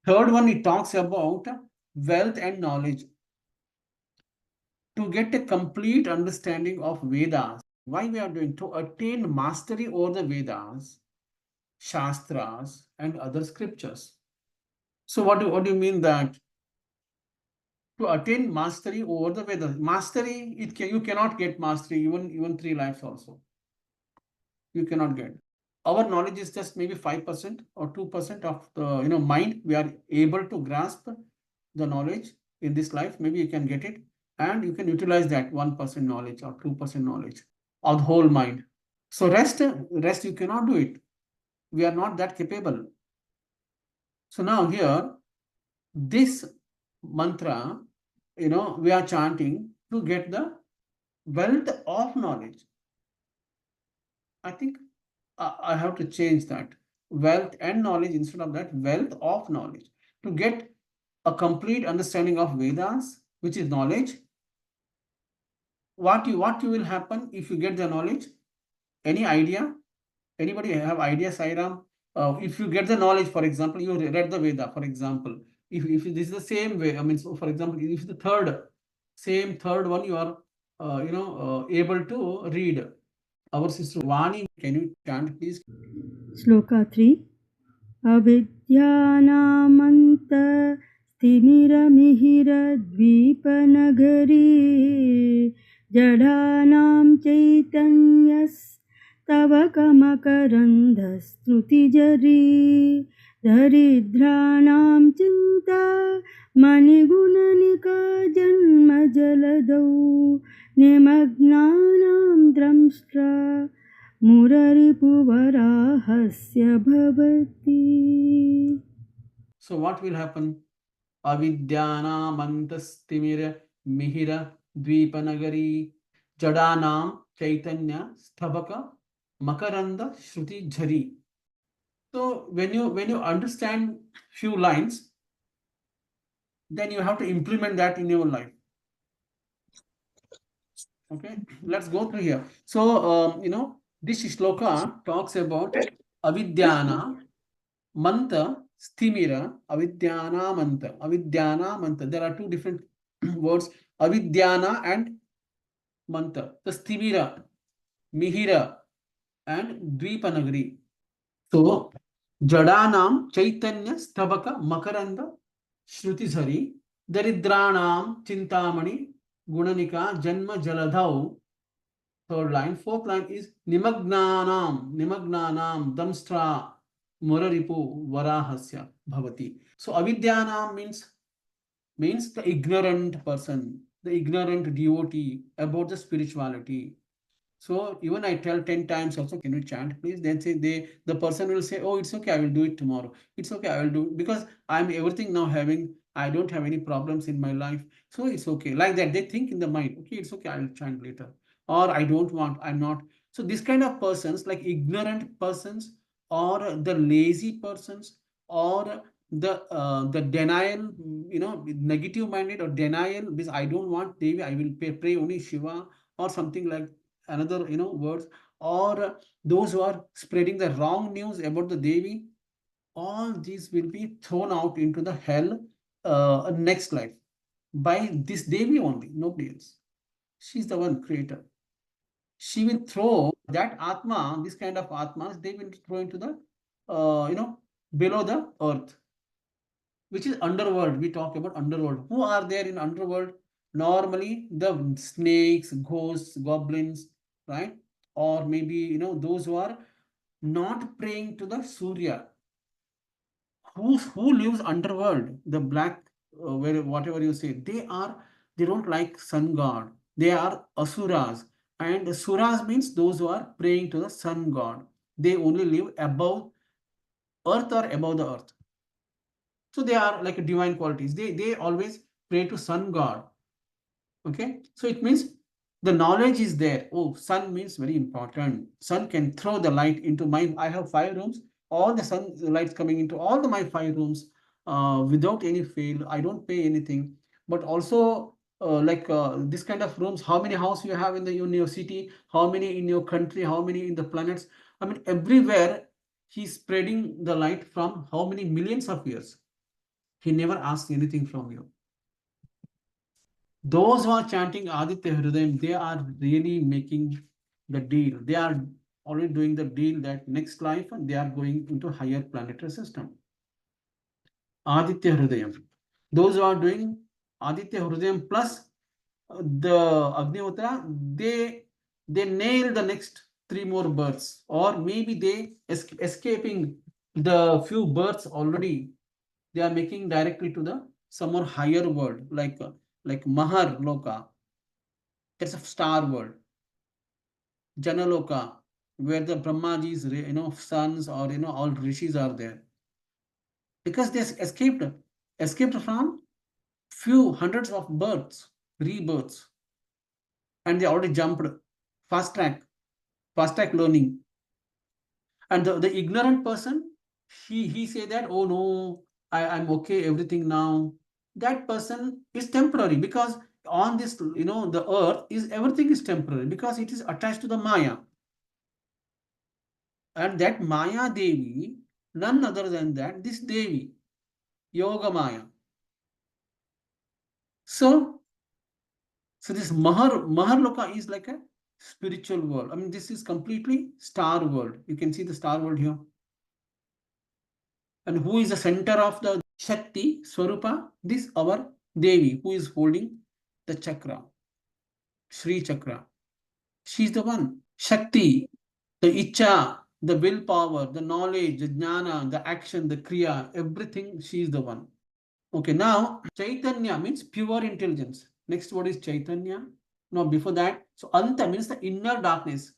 Third one, it talks about wealth and knowledge. To get a complete understanding of Vedas, why we are doing to attain mastery over the Vedas, Shastras, and other scriptures. So what do you mean that to attain mastery over the Vedas? Mastery, you cannot get mastery even 3 lives also. You cannot get. Our knowledge is just maybe 5% or 2% of the mind. We are able to grasp the knowledge in this life. Maybe you can get it, and you can utilize that 1% knowledge or 2% knowledge of the whole mind. So rest you cannot do it. We are not that capable. So now here, this mantra, we are chanting to get the wealth of knowledge. I think I have to change that. Wealth and knowledge instead of that, wealth of knowledge. To get a complete understanding of Vedas, which is knowledge. What you will happen if you get the knowledge? Any idea? Anybody have idea, Sairam? If you get the knowledge, for example, you read the Veda, for example. If this is the same way, I mean, so for example, if the third one you are, able to read. Our sister Vani, can you chant, please? Sloka 3. अविद्यानामन्तस्तिमिरमिहिरद्वीपनगरी जडानां चैतन्यस्तवकमकरन्धस्तुतिजरी दरिद्राणां चिन्ता मणिगुणनिका जन्मजलदौ निमग्नानां द्रंष्ट्रा मुररिपुवराहस्य भवति. So what will happen? Avidyanam mihira dvipanagari jadanam chaitanya sthabaka makaranda shruti jhari. So when you understand few lines, then you have to implement that in your life. Okay, let's go through here. So this shloka talks about avidyana manta sthimira avidyana manta. There are two different words, avidyana and manta. The sthimira, mihira, and dvipanagari. So jadanam chaitanya stabaka makaranda shrutizhari daridranam chintamani gunanika janma jaladhau. Third line. Fourth line is nimagnanam damstra muraripu varahasya bhavati. So avidyanam means the ignorant person, the ignorant devotee about the spirituality. So even I tell 10 times also, can you chant, please? Then say the person will say, oh, it's okay, I will do it tomorrow. It's okay, I will do, because I'm everything now having, I don't have any problems in my life. So it's okay. Like that, they think in the mind, okay, it's okay, I will chant later. Or I don't want, I'm not. So this kind of persons, like ignorant persons, or the lazy persons, or the denial, negative minded or denial, because I don't want Devi, I will pray only Shiva, or something like another words, or those who are spreading the wrong news about the Devi, all these will be thrown out into the hell next life by this Devi only, nobody else. She's the one creator. She will throw that Atma, this kind of Atmas, they will throw into the below the earth, which is underworld. We talk about underworld. Who are there in underworld? Normally the snakes, ghosts, goblins, right? Or maybe those who are not praying to the Surya. Who lives underworld? The black, whatever you say, they don't like sun god. They are asuras, and suras means those who are praying to the sun god. They only live above earth or above the earth. So they are like divine qualities. They always pray to sun god. Okay, so it means the knowledge is there. Oh, sun means very important. Sun can throw the light into my. I have 5 rooms. All the sun lights coming into all my 5 rooms without any fail. I don't pay anything. But also this kind of rooms. How many houses you have in your city? How many in your country? How many in the planets? I mean, everywhere he's spreading the light from how many millions of years. He never asks anything from you. Those who are chanting Aditya Hridayam, they are really making the deal. They are already doing the deal that next life they are going into higher planetary system. Aditya Hridayam. Those who are doing Aditya Hridayam plus the Agnihotra, they nail the next three more births, or maybe they escaping the few births already. They are making directly to the some more higher world, like Mahar Loka. It's a star world. Janaloka, where the Brahmaji's sons, or all rishis are there, because they escaped from few hundreds of births, rebirths, and they already jumped fast track, fast track learning. And the ignorant person, he say that, oh no, I'm okay, everything now. That person is temporary, because on this, the earth is, everything is temporary, because it is attached to the Maya. And that Maya Devi, none other than that, this Devi, Yoga Maya. So, this Maharloka is like a spiritual world. I mean, this is completely star world. You can see the star world here. And who is the center of the Shakti, Swarupa? This our Devi, who is holding the chakra, Sri Chakra. She's the one. Shakti, the Icha, the willpower, the knowledge, the jnana, the action, the kriya, everything, she is the one. Okay, now Chaitanya means pure intelligence. Next word is Chaitanya. No, before that, so Anta means the inner darkness.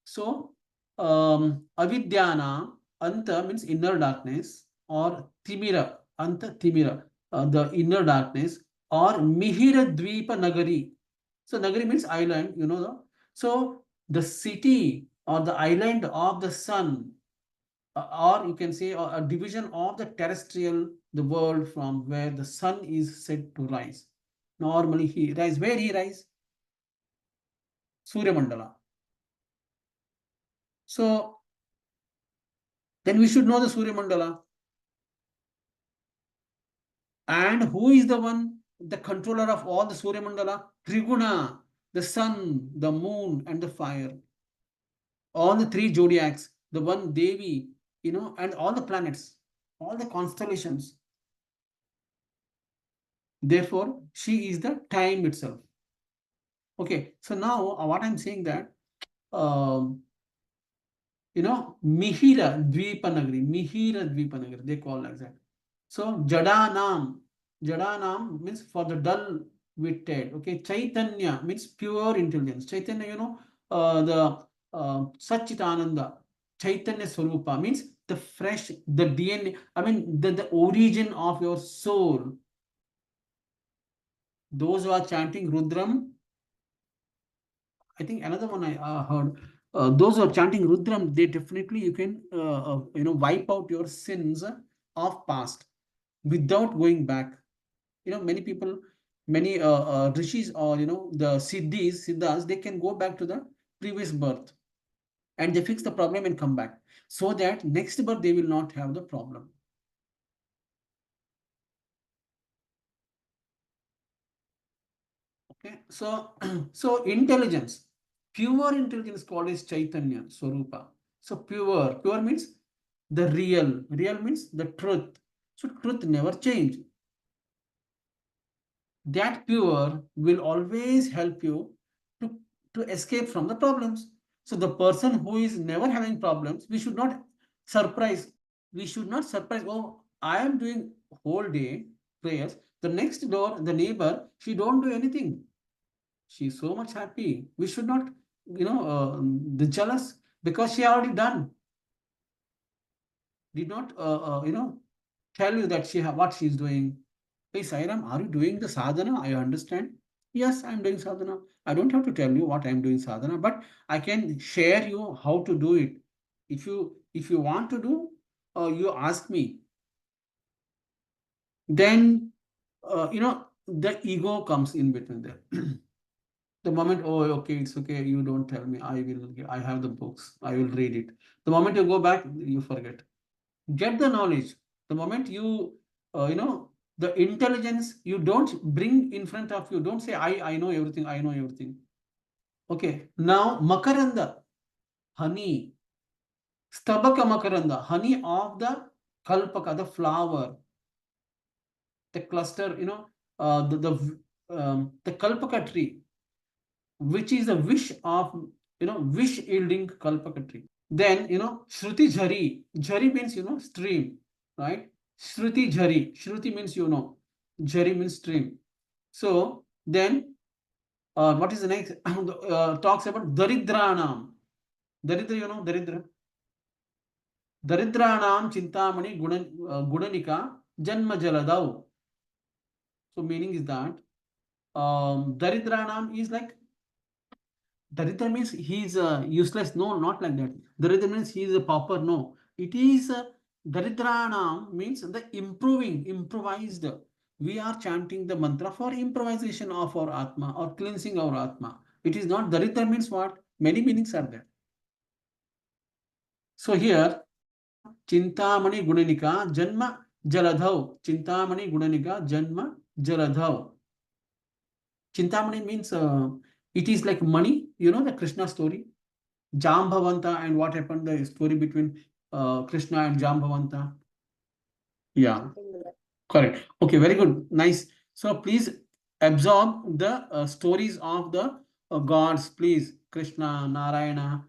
So Avidyana, Anta means inner darkness, or Timira, Anta Timira, the inner darkness, or Mihira Dvipa Nagari. So Nagari means island, so the city or the island of the sun, or you can say a division of the terrestrial, the world from where the sun is said to rise. Normally he rise, where he rise? Surya Mandala. So then we should know the Surya Mandala. And who is the one, the controller of all the Surya Mandala? Triguna, the sun, the moon, and the fire. All the three zodiacs, the one Devi, and all the planets, all the constellations. Therefore, she is the time itself. Okay, so now what I'm saying that, Mihira Dvipanagari, they call like that. So Jadanam means for the dull witted. Okay, Chaitanya means pure intelligence. Chaitanya, the Satchitananda, Chaitanya Swarupa means the fresh, the DNA, I mean the origin of your soul. Those who are chanting Rudram, I think another one I heard. Those who are chanting Rudram, they definitely, you can wipe out your sins of past without going back. Many people, many rishis, or the siddhas, they can go back to the previous birth, and they fix the problem and come back, so that next birth they will not have the problem. Okay, so so intelligence, pure intelligence called as Chaitanya Swarupa. So pure means the real means the truth. So truth never change. That pure will always help you to, to escape from the problems. So the person who is never having problems, we should not surprise. We should not surprise, oh, I am doing whole day prayers. The next door, the neighbor, she don't do anything. She's so much happy. We should not, the jealous, because she already done. Did not, tell you that what she's doing. Hey, Sairam, are you doing the sadhana? I understand. Yes, I'm doing sadhana. I don't have to tell you what I'm doing sadhana, but I can share you how to do it. If you want to do, you ask me. Then, the ego comes in between there. The moment, oh, okay, it's okay, you don't tell me, I have the books, I will read it. The moment you go back, you forget. Get the knowledge. The moment you, The intelligence you don't bring in front of you. Don't say, I know everything, I know everything. Okay, now makaranda, honey, stabaka makaranda, honey of the kalpaka, the flower, the cluster, the kalpaka tree, which is the wish of, wish yielding kalpaka tree. Then, Shruti Jhari. Jhari means, stream, right? Shruti Jhari. Shruti means, Jhari means stream. So then, what is the next? Talks about Daridranam. Daridra, Daridra. Daridranam Chintamani Gudanika Janma Jaladau. So meaning is that Daridranam is like, Daritra means he is useless. No, not like that. Daritra means he is a pauper. No, it is Daridranam means the improving, improvised. We are chanting the mantra for improvisation of our Atma or cleansing our Atma. It is not Daritra means what? Many meanings are there. So here, Chintamani Gunanika Janma Jaladhav. Chintamani Gunanika Janma Jaladhav. Chintamani means it is like money. You know the Krishna story. Jambhavanta and what happened, the story between Krishna and Jambhavanta. Yeah, correct. Okay, very good. Nice. So please absorb the stories of the gods, please. Krishna, Narayana,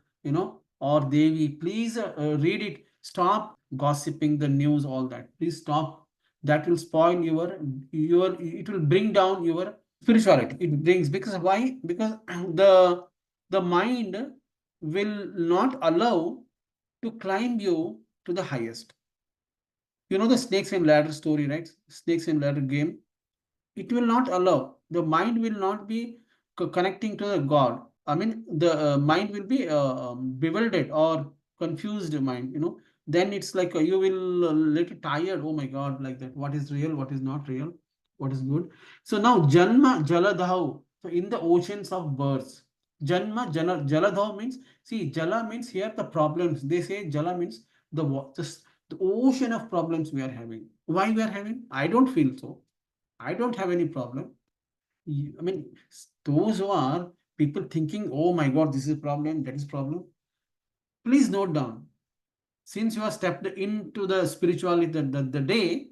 or Devi. Please read it. Stop gossiping the news, all that. Please stop. That will spoil it will bring down your spirituality. It brings, because why? Because the mind will not allow to climb you to the highest. You know the snakes and ladder story, right? Snakes and ladder game. It will not allow. The mind will not be connecting to the God. I mean, the mind will be bewildered or confused mind. Then it's like you will little tired. Oh my God, like that. What is real? What is not real? What is good? So now Janma Jaladhau. So in the oceans of births, Janma Jaladhau means, see, Jala means here the problems. They say Jala means the ocean of problems we are having. Why we are having? I don't feel so. I don't have any problem. I mean, those who are people thinking, oh my God, this is a problem, that is problem. Please note down. Since you have stepped into the spirituality the day,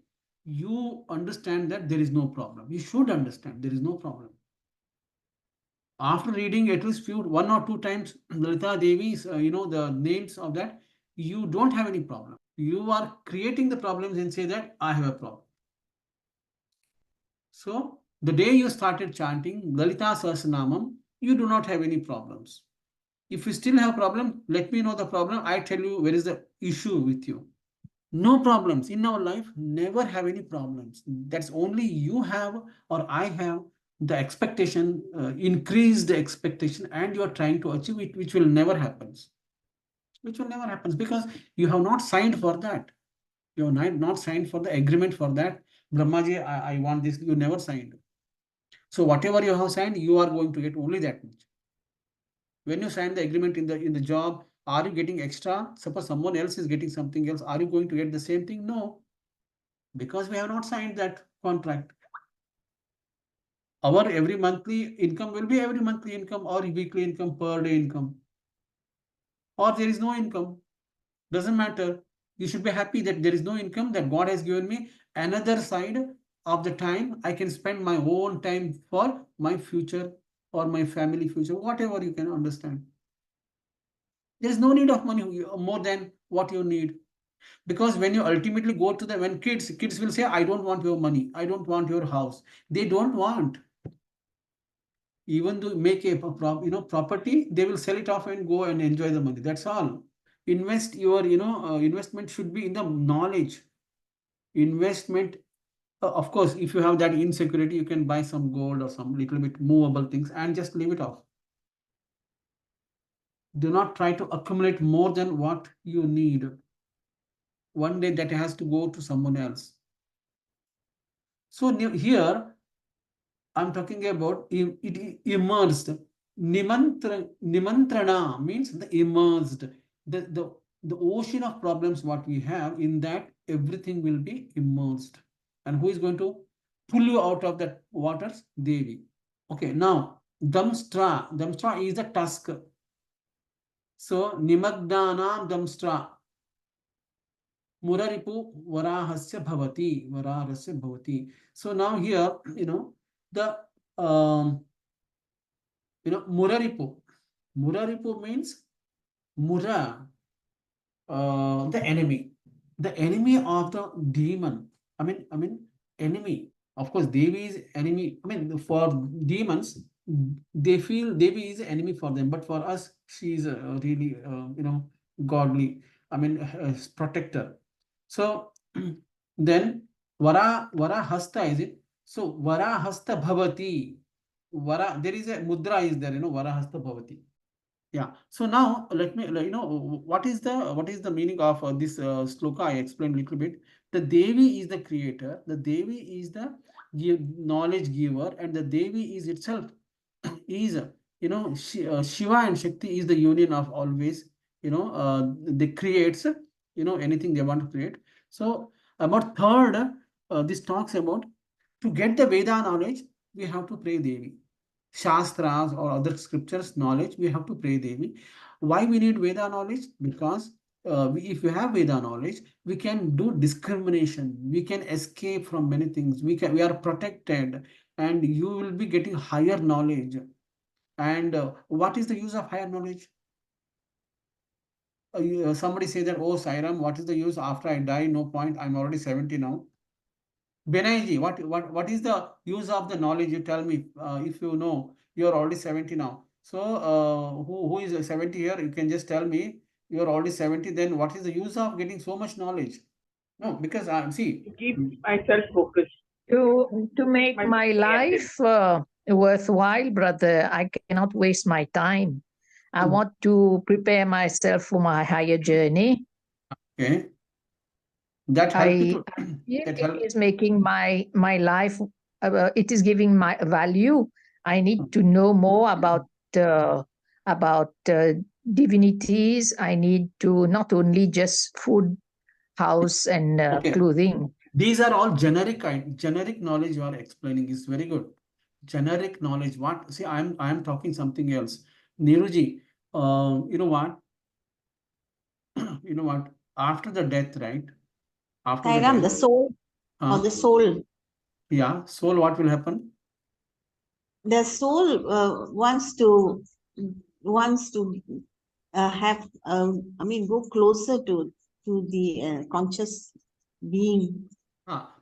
you understand that there is no problem. You should understand there is no problem. After reading at least one or two times Lalita Devi's, the names of that, you don't have any problem. You are creating the problems and say that I have a problem. So the day you started chanting Lalita Sahasranamam, you do not have any problems. If you still have problem, let me know the problem. I tell you where is the issue with you. No problems in our life, never have any problems. That's only you have or I have the expectation, increase the expectation, and you are trying to achieve it, which will never happens. Which will never happens because you have not signed for that. You have not signed for the agreement for that. Brahmaji, I want this. You never signed. So whatever you have signed, you are going to get only that much. When you sign the agreement in the job, are you getting extra? Suppose someone else is getting something else. Are you going to get the same thing? No, because we have not signed that contract. Our every monthly income will be every monthly income or weekly income, per day income, or there is no income. Doesn't matter. You should be happy that there is no income, that God has given me another side of the time. I can spend my own time for my future or my family future, whatever you can understand. There is no need of money more than what you need. Because when you ultimately go to the, when kids will say, I don't want your money, I don't want your house. They don't want. Even to make a property, they will sell it off and go and enjoy the money. That's all. Invest your, investment should be in the knowledge. Investment, of course, if you have that insecurity, you can buy some gold or some little bit movable things and just leave it off. Do not try to accumulate more than what you need. One day that has to go to someone else. So here I'm talking about it immersed. Nimantrana means the immersed. The ocean of problems what we have, in that everything will be immersed. And who is going to pull you out of that waters? Devi. Okay, now damstra is the tusk. So nimagdanam damstra muraripu varahasya bhavati. So now here, the um, muraripu means mura, the enemy of the demon. I mean enemy. Of course, Devi is enemy. I mean, for demons, they feel Devi is enemy for them, but for us, she is really, godly. I mean, protector. So then Vara Hasta is it? So Vara Hasta Bhavati. Vara, there is a mudra is there, Vara Hasta Bhavati. Yeah. So now let me, what is the meaning of this sloka? I explained a little bit. The Devi is the creator. The Devi is the knowledge giver, and the Devi is itself is Shiva and Shakti is the union of always. They creates anything they want to create. So about third, this talks about to get the Veda knowledge, we have to pray Devi. Shastras or other scriptures knowledge, we have to pray Devi. Why we need Veda knowledge? Because if you have Veda knowledge, we can do discrimination. We can escape from many things. We are protected, and you will be getting higher knowledge. And what is the use of higher knowledge? Somebody say that, oh, Sairam, what is the use after I die? No point. I'm already 70 now. Benayji, what is the use of the knowledge? You tell me, if you know, you're already 70 now. So, who is 70 here? You can just tell me you're already 70. Then what is the use of getting so much knowledge? No, because see, Keep myself focused. To make my life worthwhile, brother, I cannot waste my time. I want to prepare myself for my higher journey. okay, that help you I to feel that it help. is making my life. It is giving my value. I need to know more about divinities. I need to not only just food, house, and Okay, clothing. these are all generic knowledge you are explaining is very good. Generic knowledge. What? See, I'm talking something else. Niruji, you know what? You know what? After the death, right? After the Sairam, the death, soul or the soul. yeah, soul, what will happen? The soul wants to have I mean go closer to the conscious being.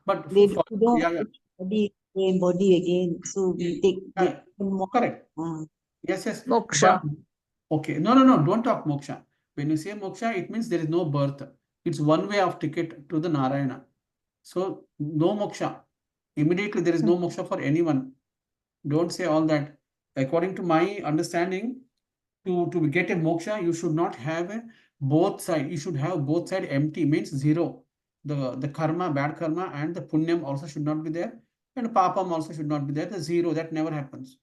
But They for don't yeah, yeah, body again. So we take yeah, more. correct. Yes, yes. But Moksha. okay, no, don't talk moksha. When you say moksha, it means there is no birth. It's one way of ticket to the Narayana. So no moksha. Immediately there is no moksha for anyone. Don't say all that. According to my understanding, to get a moksha, you should not have both side. You should have both side empty, means zero. The karma, bad karma, and the punyam also should not be there, and papam also should not be there. The zero, that never happens.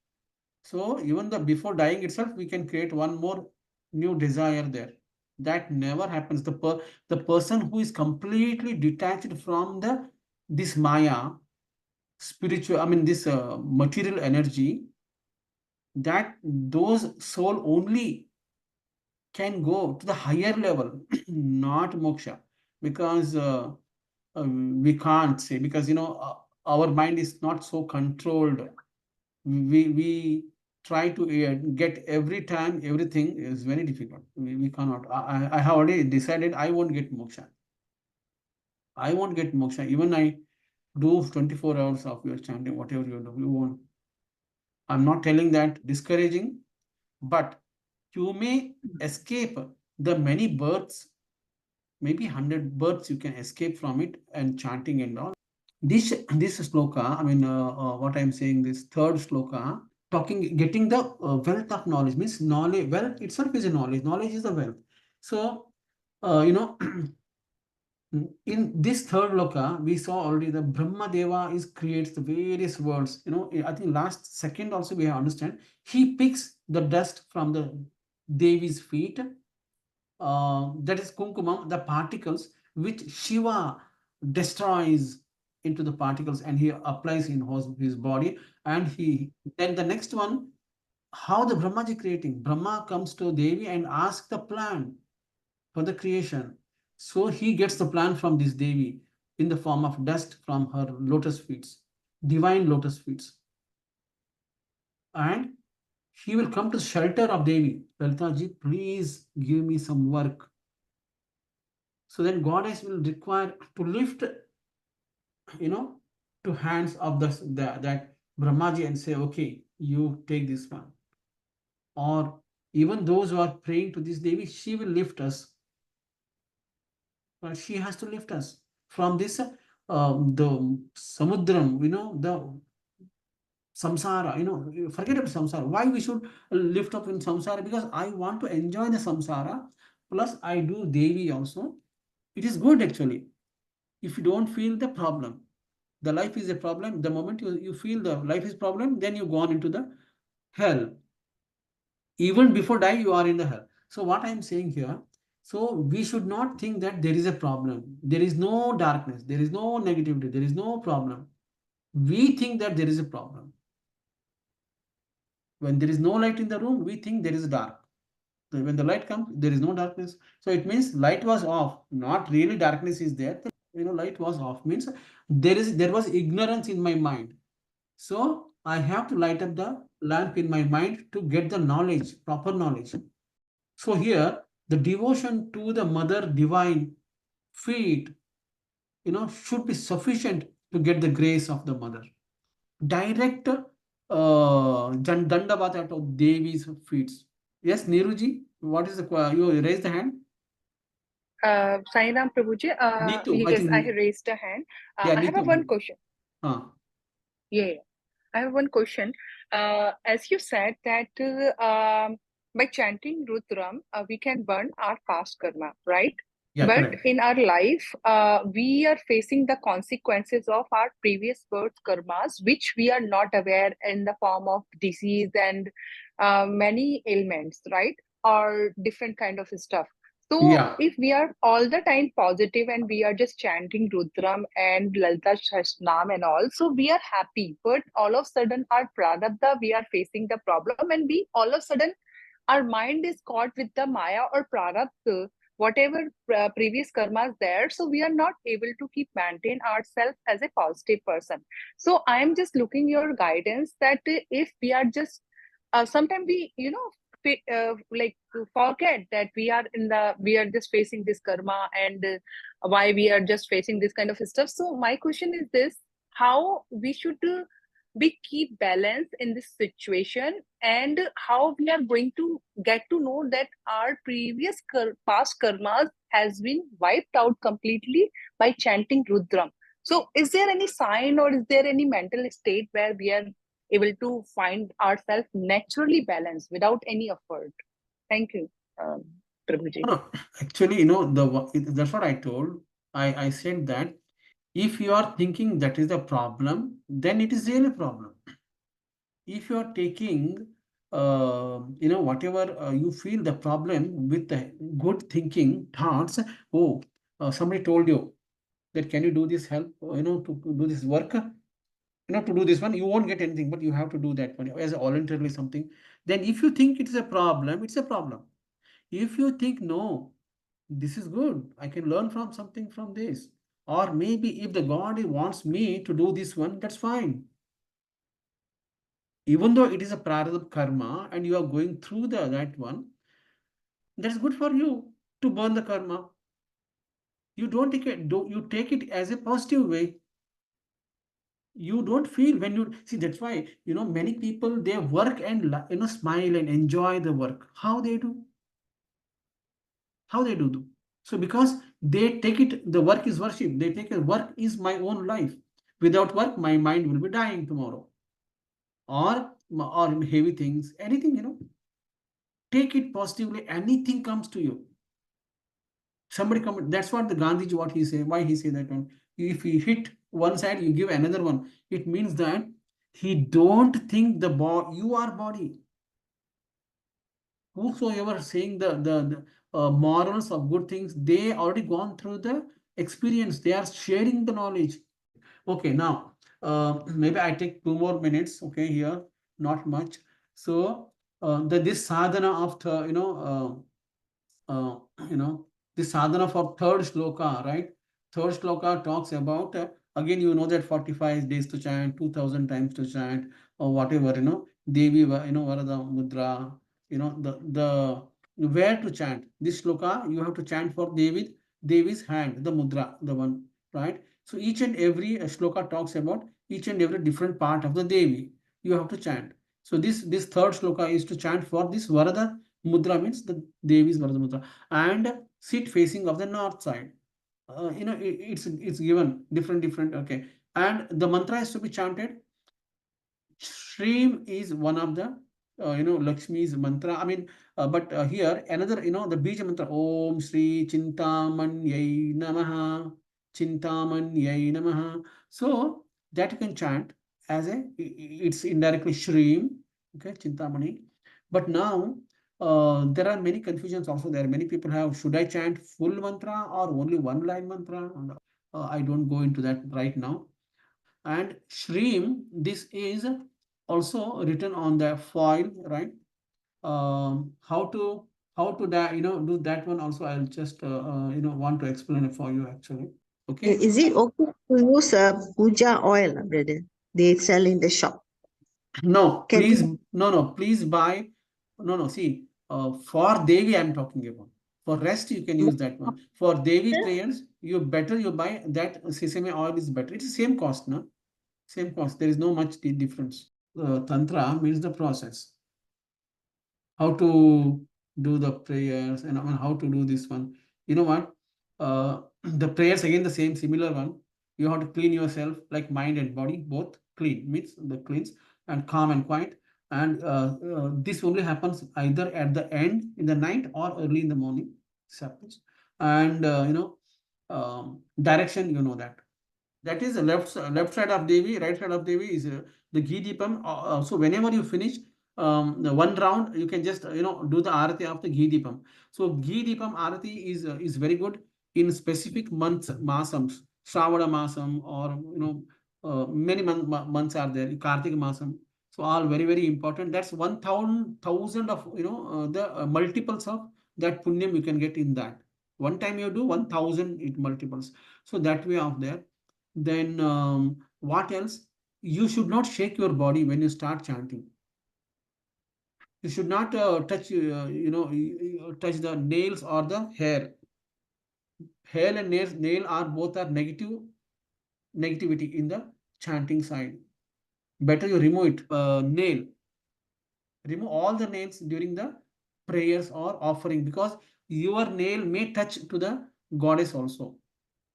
So even the before dying itself, we can create one more new desire there. That never happens. The person who is completely detached from this maya, spiritual, I mean this material energy, that those soul only can go to the higher level, not moksha, because we can't say, because our mind is not so controlled. We try to get every time everything is very difficult. We cannot. I have already decided I won't get moksha. I won't get moksha. Even I do 24 hours of your chanting, whatever you do, you won't. I'm not telling that discouraging, but you may escape the many births, maybe 100 births you can escape from it and chanting and all. This sloka, I mean, what I'm saying, this third sloka, getting the wealth of knowledge, means knowledge, wealth itself is a knowledge. Knowledge is the wealth. So, in this third loka, we saw already the Brahma Deva is creates the various worlds. I think last second also we have understand. He picks the dust from the Devi's feet. That is kumkumam, the particles which Shiva destroys into the particles and he applies in his body. And then the next one, how the Brahmaji creating. Brahma comes to Devi and asks the plan for the creation. So he gets the plan from this Devi in the form of dust from her lotus feet, divine lotus feet. And he will come to shelter of Devi. Lalita ji, please give me some work. So then goddess will require to lift, to hands of that Brahmaji and say, okay, you take this one. Or even those who are praying to this Devi, she will lift us. But she has to lift us from this, the samudram, the samsara, forget about samsara. Why we should lift up in samsara? Because I want to enjoy the samsara, plus I do Devi also. It is good actually. If you don't feel the problem, the life is a problem. The moment you feel the life is problem, then you go on into the hell. Even before die, you are in the hell. So what I am saying here, so we should not think that there is a problem. There is no darkness. There is no negativity. There is no problem. We think that there is a problem. When there is no light in the room, we think there is dark. So when the light comes, there is no darkness. So it means light was off. Not really darkness is there. Light was off means there was ignorance in my mind. So I have to light up the lamp in my mind to get the knowledge, proper knowledge. So here, the devotion to the mother divine feet, should be sufficient to get the grace of the mother. Direct Dandavata of Devi's feet. Yes, Neeruji, what is you raise the hand? Sai Ram Prabhuji, Neetu, yes, I have raised a hand. Yeah, I have Neetu. one question. Huh. Yeah, I have one question. As you said that by chanting Rudram, we can burn our past karma, right? Yeah, But correct. in our life, we are facing the consequences of our previous birth karmas, which we are not aware in the form of disease and many ailments, right? Or different kind of stuff. So Yeah. if we are all the time positive and we are just chanting Rudram and Lalita Shashnam and all, so we are happy. But all of a sudden our prarabdha, we are facing the problem and we all of a sudden our mind is caught with the Maya or prarabdha, whatever previous karmas there. So we are not able to keep maintain ourselves as a positive person. So I am just looking your guidance that if we are just sometimes we like to forget that we are just facing this karma and why we are just facing this kind of stuff. So my question is this: how we should we keep balance in this situation, and how we are going to get to know that our previous past karmas has been wiped out completely by chanting Rudram. So is there any sign or is there any mental state where we are able to find ourselves naturally balanced without any effort? Thank you, Prabhuji. No, actually, that's what I told. I said that if you are thinking that is the problem, then it is really a problem. If you are taking, whatever you feel the problem with the good thinking thoughts, somebody told you that can you do this help, to do this work, to do this one, you won't get anything, but you have to do that one as voluntarily something. Then if you think it is a problem, it's a problem. If you think, no, this is good, I can learn from something from this. Or maybe if the God wants me to do this one, that's fine. Even though it is a prarabdha karma and you are going through that one, that's good for you to burn the karma. You don't take it, you take it as a positive way. You don't feel when you see, that's why many people, they work and smile and enjoy the work. How they do? How they do? So because they take it, the work is worship. They take it, work is my own life. Without work, my mind will be dying tomorrow. Or heavy things, anything, take it positively. Anything comes to you. Somebody come. That's what the Gandhiji, what he say. Why he say that one? If he hit one side, you give another one. It means that he don't think you are body. Whosoever saying the morals of good things, they already gone through the experience. They are sharing the knowledge. Okay, now maybe I take 2 more minutes. Okay, here not much. So this sadhana of the the sadhana for third shloka, right? Third shloka talks about again, that 45 days to chant, 2000 times to chant, or whatever, Devi, Varada Mudra, the where to chant. This shloka you have to chant for Devi's hand, the mudra, the one, right? So each and every shloka talks about each and every different part of the Devi. You have to chant. So this third shloka is to chant for this Varada Mudra, means the Devi's Varada Mudra, and sit facing of the north side. It's given different. Okay, and the mantra is to be chanted. Shreem is one of the Lakshmi's mantra. I mean, but here another, the Bija mantra. Om Shri Chintamanyai Namaha. Chintamanyai Namaha. So that you can chant as it's indirectly Shreem. Okay, Chintamani. But now there are many confusions also there. Many people have, should I chant full mantra or only one line mantra? And, I don't go into that right now. And Shreem, this is also written on the foil, right? How to that, do that one also. I'll just want to explain it for you actually. Okay. Is it okay to use puja oil, brother? They sell in the shop. No, Can please, we? no, please buy. No. See, for Devi, I'm talking about. For rest, you can use that one. For Devi prayers, you buy that sesame oil is better. It's the same cost, no? Same cost. There is no much difference. Tantra means the process. How to do the prayers, and how to do this one. You know what? The prayers again, the same similar one. You have to clean yourself, like mind and body both. Clean means the cleans, and calm and quiet. And this only happens either at the end in the night or early in the morning. This happens. And direction, that is the left side of Devi, right side of Devi is the ghee deepam. So whenever you finish the one round, you can just do the arati of the ghee deepam. So ghee deepam arati is very good in specific months, masams, Shravana masam, or many months are there. Kartik masam. So all very important. That's 1,000 of the multiples of that punyam you can get in that. One time you do 1,000 it multiples. So that way of there. Then what else? You should not shake your body when you start chanting. You should not touch touch the nails or the hair. Hair and nail are both are negativity in the chanting side. Better you remove it. Remove all the nails during the prayers or offering, because your nail may touch to the goddess also.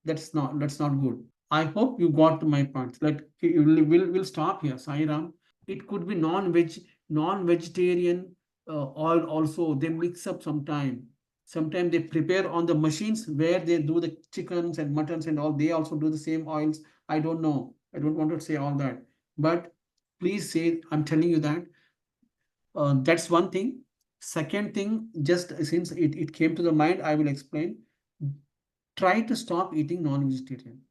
That's not good. I hope you got my point. Like, we'll stop here, Sai Ram. It could be non-vegetarian oil also. They mix up sometime. Sometimes they prepare on the machines where they do the chickens and muttons and all. They also do the same oils. I don't know. I don't want to say all that. But please say, I'm telling you that. That's one thing. Second thing, just since it came to the mind, I will explain. Try to stop eating non-vegetarian.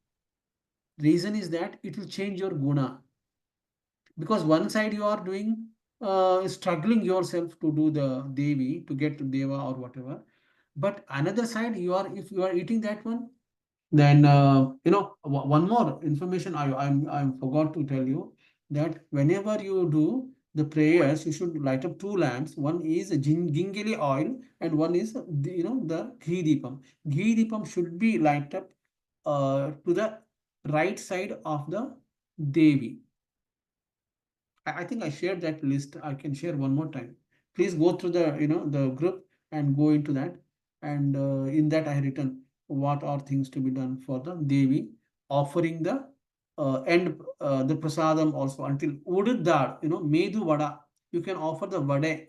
Reason is that it will change your guna, because one side you are doing struggling yourself to do the devi, to get deva or whatever, but another side, if you are eating that one, then one more information I forgot to tell you, that whenever you do the prayers, you should light up two lamps. One is gingili oil, and one is the ghee deepam. Ghee deepam should be light up to the right side of the Devi. I think I shared that list. I can share one more time. Please go through the group and go into that. And in that I have written what are things to be done for the Devi, offering the the prasadam also until Ududar, Medu Vada. You can offer the vade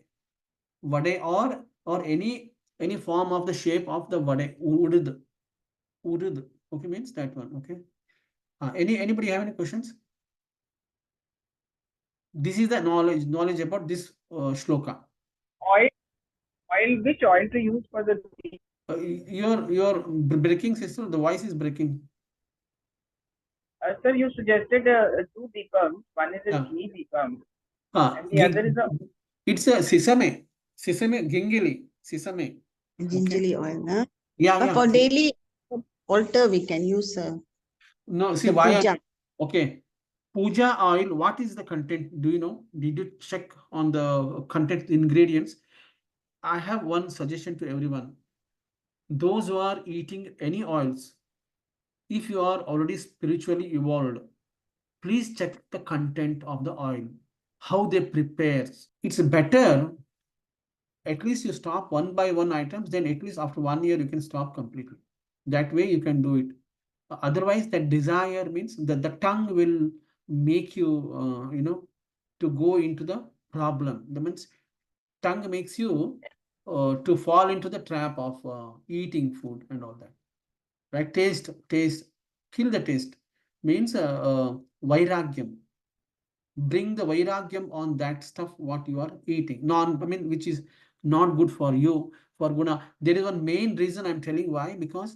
or any form of the shape of the vade, Udud. Okay, means that one. Okay. Anybody have any questions? This is the knowledge about this shloka. Oil, which oil to use for the Your breaking, sister. The voice is breaking. Sir, you suggested two deepams. One is a Yeah. ghee deepam, Ah, and the other is a it's a sesame, gingili, sesame. Gingerly oil, huh? Yeah, But yeah. for daily altar, we can use No, see the why puja. okay. Puja oil, what is the content? Do you know? Did you check on the content ingredients? I have one suggestion to everyone. Those who are eating any oils, if you are already spiritually evolved, please check the content of the oil, how they prepare. It's better at least you stop one by one items, then at least after 1 year you can stop completely. That way you can do it. Otherwise, that desire means that the tongue will make you, to go into the problem. That means tongue makes you to fall into the trap of eating food and all that. Right? Taste, kill the taste means vairagyam. Bring the vairagyam on that stuff what you are eating. Which is not good for you for guna. There is one main reason I'm telling why, because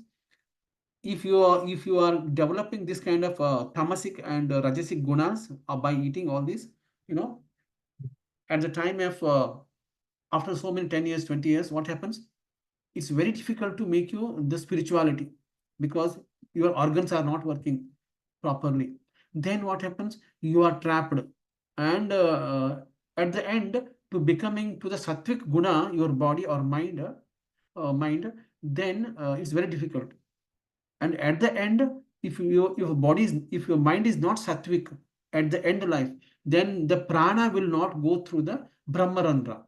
if you are developing this kind of tamasic and rajasic gunas by eating all this, you know, at the time of after so many 10 years, 20 years, what happens? It's very difficult to make you the spirituality because your organs are not working properly. Then what happens? You are trapped, and at the end, to becoming to the sattvic guna, your body or mind, then it's very difficult. And at the end, if your mind is not sattvic at the end of life, then the prana will not go through the brahmarandra.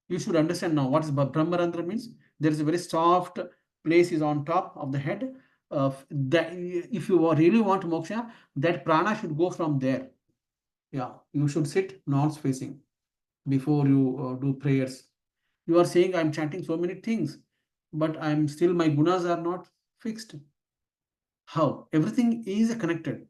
You should understand now what is brahmarandra means. There is a very soft place is on top of the head. That if you really want moksha, that prana should go from there. Yeah, you should sit north facing before you do prayers. You are saying I'm chanting so many things, but I'm still my gunas are not fixed. How? Everything is connected.